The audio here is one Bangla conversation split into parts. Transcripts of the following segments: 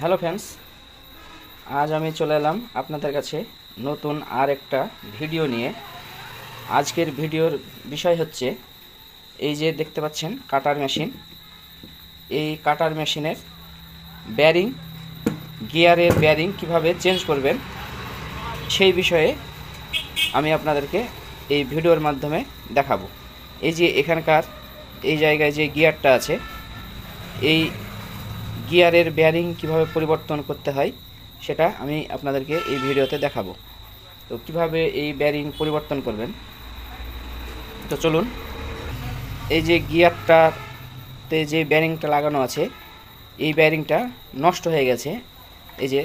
হ্যালো ফ্রেন্ডস, আজ আমি চলে এলাম আপনাদের কাছে নতুন আর একটা ভিডিও নিয়ে। আজকের ভিডিওর বিষয় হচ্ছে এই যে দেখতে পাচ্ছেন কাটার মেশিন। এই কাটার মেশিনের ব্যারিং, গিয়ারের ব্যারিং কিভাবে চেঞ্জ করবেন সেই বিষয়ে আমি আপনাদেরকে এই ভিডিওর মাধ্যমে দেখাবো। এই যে এখানকার এই জায়গায় যে গিয়ারটা আছে, এই গিয়ারের ব্যারিং কিভাবে পরিবর্তন করতে হয় সেটা আমি আপনাদেরকে এই ভিডিওতে দেখাবো। তো কিভাবে এই ব্যারিং পরিবর্তন করবেন, তো চলুন। এই যে গিয়ারটাতে যে ব্যারিংটা লাগানো আছে, এই ব্যারিংটা নষ্ট হয়ে গেছে। এই যে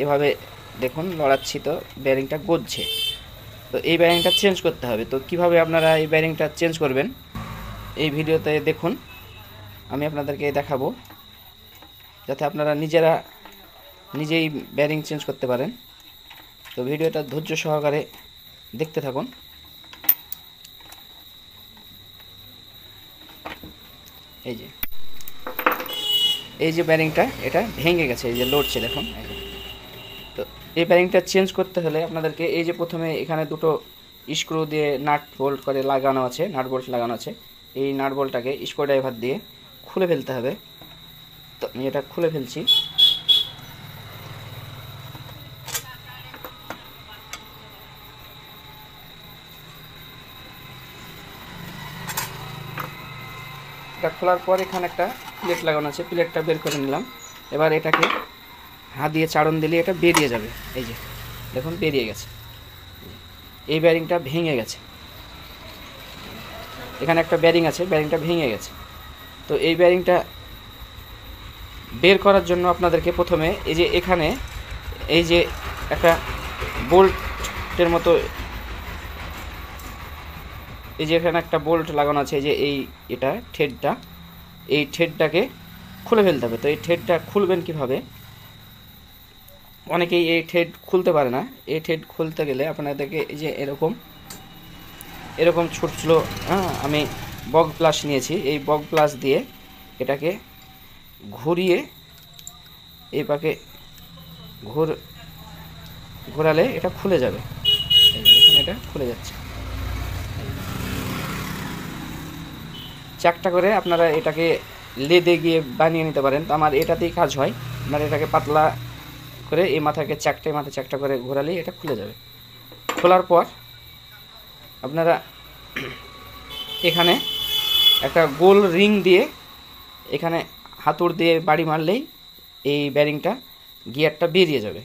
এভাবে দেখুন লড়াচ্ছি, তো ব্যারিংটা গজছে। তো এই ব্যারিংটা চেঞ্জ করতে হবে। তো কিভাবে আপনারা এই ব্যারিংটা চেঞ্জ করবেন এই ভিডিওতে দেখুন, আমি আপনাদেরকে দেখাবো, যাতে আপনারা নিজেই ব্যারিং চেঞ্জ করতে পারেন। তো ভিডিওটা ধৈর্য সহকারে দেখতে থাকুন। এই যে ব্যারিংটা এটা ভেঙে গেছে, এই যে লড়ছে দেখুন। তো এই ব্যারিংটা চেঞ্জ করতে হলে আপনাদেরকে এই যে প্রথমে এখানে দুটো স্ক্রু দিয়ে নাট বোল্ট করে লাগানো আছে, নাট বোল্ট লাগানো আছে। এই নাট বোল্টটাকে স্ক্রুড্রাইভার দিয়ে খুলে ফেলতে হবে। তো আমি এটা খুলে ফেলছি। এটা খোলার পর এখানে একটা প্লেট লাগানো আছে, প্লেটটা বের করে নিলাম। এবার এটাকে হাত দিয়ে চাড়ন দিলে এটা বেরিয়ে যাবে। এই যে দেখুন বেরিয়ে গেছে। এই ব্যারিংটা ভেঙে গেছে, এখানে একটা ব্যারিং আছে, ব্যারিংটা ভেঙে গেছে। তো এই ব্যারিংটা বের করার জন্য আপনাদেরকে প্রথমে এই যে এখানে এই যে একটা বোল্টের মতো, এই যে এখানে একটা বোল্ট লাগানো আছে, এই যে এটা থ্রেডটা, এই থ্রেডটাকে খুলে ফেলতে হবে। তো এই থ্রেডটা খুলবেন কিভাবে? অনেকেই এই থ্রেড খুলতে পারে না। এই থ্রেড খুলতে গেলে আপনাদেরকে এই যে এরকম ছুটছিল, আমি বগ প্লাস নিয়েছি। এই বগ প্লাস দিয়ে এটাকে ঘুরিয়ে এই পাকে ঘোরালে এটা খুলে যাবে। দেখুন এটা খুলে যাচ্ছে। চাকটা করে আপনারা এটাকে লেদে গিয়ে বানিয়ে নিতে পারেন। তো আমার এটাতেই কাজ হয়। আপনারা এটাকে পাতলা করে এই মাথাকে মাথা চাকটা করে ঘোরালেই এটা খুলে যাবে। খোলার পর আপনারা এখানে একটা গোল রিং দিয়ে এখানে হাতুড় দিয়ে বাড়ি মারলেই এই ব্যারিংটা, গিয়ারটা বেরিয়ে যাবে।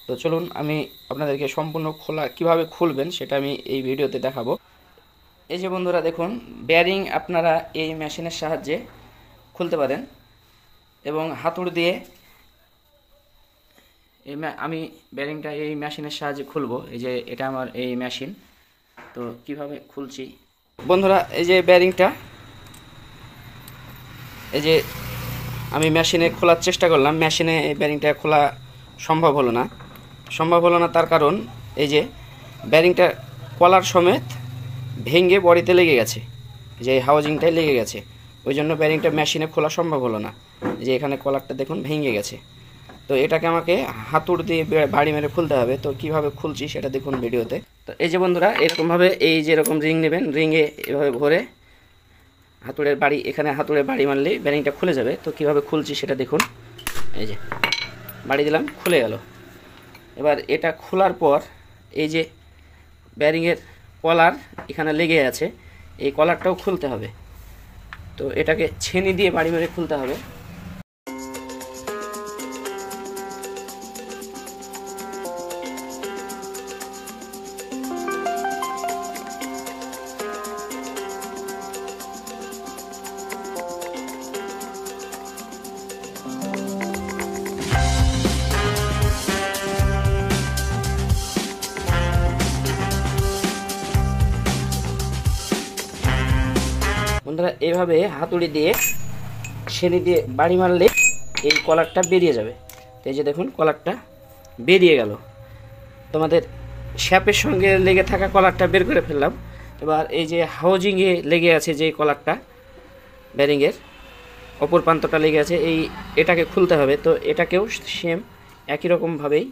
তো চলুন আমি আপনাদেরকে সম্পূর্ণ কিভাবে খুলবেন সেটা আমি এই ভিডিওতে দেখাবো। এই যে বন্ধুরা দেখুন, ব্যারিং আপনারা এই মেশিনের সাহায্যে খুলতে পারেন এবং হাতুড় দিয়ে আমি ব্যারিংটা এই মেশিনের সাহায্যে খুলবো। এই যে এটা আমার এই মেশিন। তো কিভাবে খুলছি বন্ধুরা, এই যে ব্যারিংটা, এই যে আমি মেশিনে খোলার চেষ্টা করলাম, মেশিনে এই ব্যারিংটা খোলা সম্ভব হলো না। তার কারণ এই যে ব্যারিংটা কলার সমেত ভেঙে বডিতে লেগে গেছে, যে হাউজিংটায় লেগে গেছে। ওই জন্য ব্যারিংটা মেশিনে খোলা সম্ভব হলো না। যে এখানে কলারটা দেখুন ভেঙে গেছে। তো এটাকে আমাকে হাতুড় দিয়ে বাড়ি মেরে খুলতে হবে। তো কিভাবে খুলছি সেটা দেখুন ভিডিওতে। তো এই যে বন্ধুরা এরকমভাবে এই যে এরকম রিং নেবেন, রিংয়ে এভাবে ভরে এখানে হাতুড়ে বাড়ি মারলেই ব্যারিংটা খুলে যাবে। তো কিভাবে খুলছি সেটা দেখুন। এই যে বাড়ি দিলাম, খুলে গেল। এবার এটা খোলার পর এই যে ব্যারিংয়ের কলার এখানে লেগে আছে, এই কলারটাও খুলতে হবে। তো এটাকে ছেনি দিয়ে বাড়ি মেরে খুলতে হবে। বন্ধুরা এইভাবে হাতুড়ি দিয়ে ছেনি দিয়ে বাড়ি মারলে এই কলারটা বেরিয়ে যাবে। তো এই যে দেখুন কলারটা বেরিয়ে গেল। তোমাদের শ্যাপের সঙ্গে লেগে থাকা কলারটা বের করে ফেললাম। এবার এই যে হাউজিংয়ে লেগে আছে যে কলারটা ব্যারিংয়ের, অপর প্রান্তটা লেগে আছে, এটাকে খুলতে হবে। তো এটাকেও সেম একই রকমভাবেই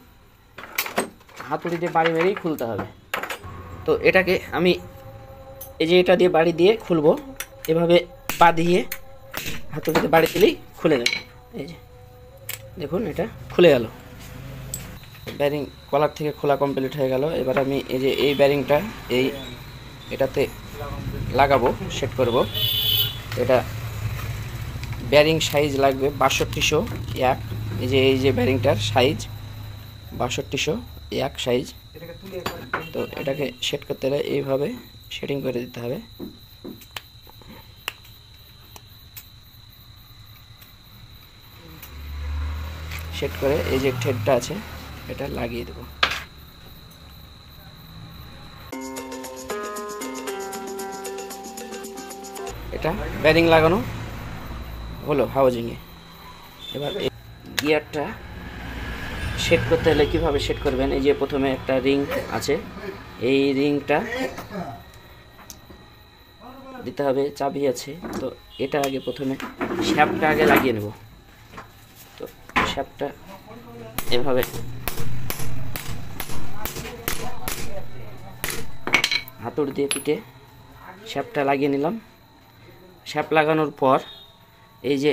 হাতুড়ি দিয়ে বাড়ি মেরেই খুলতে হবে। তো এটাকে আমি এই যে এটা দিয়ে বাড়ি দিয়ে খুলবো, এভাবে পা দিয়ে হাতুড়িতে বাড়ি দিলেই খুলে যাবে। এই যে দেখুন এটা খুলে গেল। ব্যারিং কলার থেকে খোলা কমপ্লিট হয়ে গেল। এবার আমি এই যে এই ব্যারিংটা এটাতে লাগাবো, সেট করব। এটা ব্যারিং সাইজ লাগবে 6201। এই যে ব্যারিংটার সাইজ 6201 সাইজ। তো এটাকে সেট করতে হলে এইভাবে সেটিং করে দিতে হবে। সেট করে এই যে থ্রেডটা আছে এটা লাগিয়ে দেব। এটা ব্যারিং লাগানো হলো হাউজিংয়ে। এবার গিয়ারটা সেট করতে হলে কীভাবে সেট করবেন, এই যে প্রথমে একটা রিং আছে, এই রিংটা দিতে হবে, চাবি আছে। তো এটা আগে প্রথমে শ্যাফটটা আগে লাগিয়ে নেব। তো শ্যাফটটা এভাবে হাতুড়ি দিয়ে পিটে শ্যাফটটা লাগিয়ে নিলাম। শ্যাফট লাগানোর পর এই যে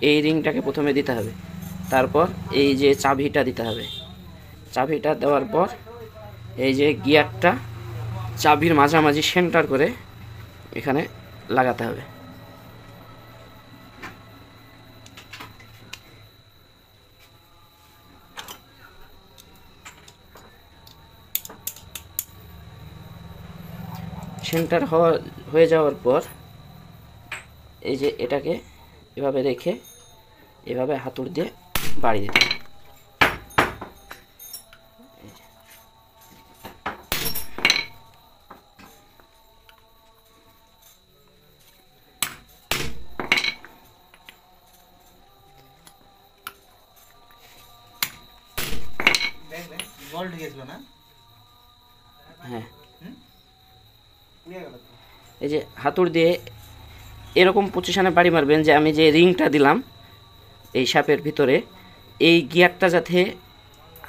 এই রিংটাকে প্রথমে দিতে হবে, তারপর এই যে চাবিটা দিতে হবে। চাবিটা দেওয়ার পর এই যে গিয়ারটা চাবির মাঝামাঝি সেন্টার করে এখানে লাগাতে হবে। সেন্টার হয়ে যাওয়ার পর এই যে এটাকে এভাবে রেখে এভাবে হাতুড়ি দিয়ে বাড়ি দিতে হবে। হ্যাঁ, এই যে হাতুড়ি দিয়ে এরকম পজিশনে বাড়ি মারবেন যে আমি যে রিংটা দিলাম এই শ্যাপের ভিতরে, এই গিয়ারটা যাতে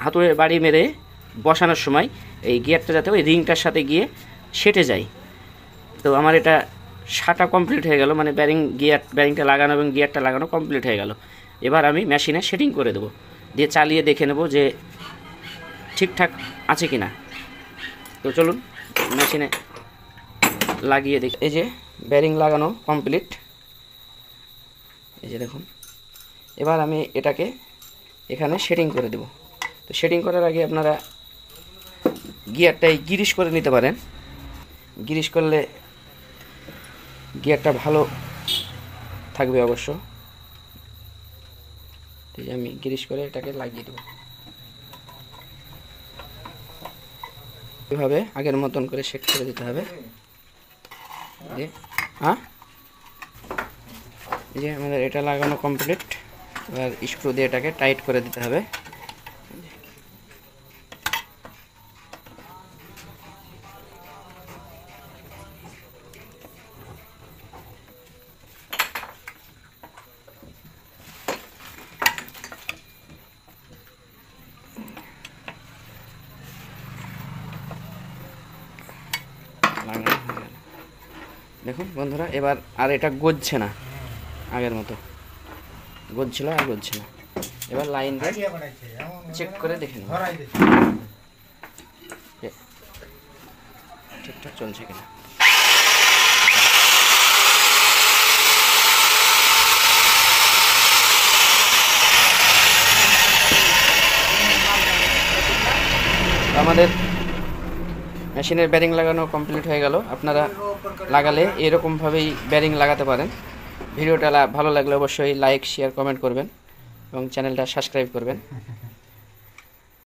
হাতুড়ের বাড়ি মেরে বসানোর সময় এই গিয়ারটা যাতে ওই রিংটার সাথে গিয়ে সেটে যায়। তো আমার এটা সাটা কমপ্লিট হয়ে গেল, মানে ব্যারিংটা লাগানো এবং গিয়ারটা লাগানো কমপ্লিট হয়ে গেল। এবার আমি মেশিনে সেটিং করে দেবো, দিয়ে চালিয়ে দেখে নেব যে ঠিকঠাক আছে কি না। তো চলুন মেশিনে লাগিয়ে দেখি। এই যে ব্যারিং লাগানো কমপ্লিট, এই যে দেখুন। এবার আমি এটাকে এখানে সেটিং করে দেব। তো সেটিং করার আগে আপনারা গিয়ারটাই গিরিশ করে নিতে পারেন। গিরিশ করলে গিয়ারটা ভালো থাকবে অবশ্য। এই যে আমি গিরিশ করে এটাকে লাগিয়ে দেব। এভাবে আগের মতন করে সেট করে দিতে হবে। হ্যাঁ, এই যে আমাদের এটা লাগানো কমপ্লিট। এবার স্ক্রু দিয়ে এটাকে টাইট করে দিতে হবে। দেখুন বন্ধুরা, এবার আর এটা গজছে না, আগের মতো গজছিল আর গজছে না। এবার লাইন চেক করে দেখে নেব ঠিকঠাক চলছে কিনা। আমাদের মেশিনের ব্যারিং লাগানো কমপ্লিট হয়ে গেল। আপনারা লাগালে এরকমভাবেই ব্যারিং লাগাতে পারেন। ভিডিওটা ভালো লাগলে অবশ্যই লাইক, শেয়ার, কমেন্ট করবেন এবং চ্যানেলটা সাবস্ক্রাইব করবেন।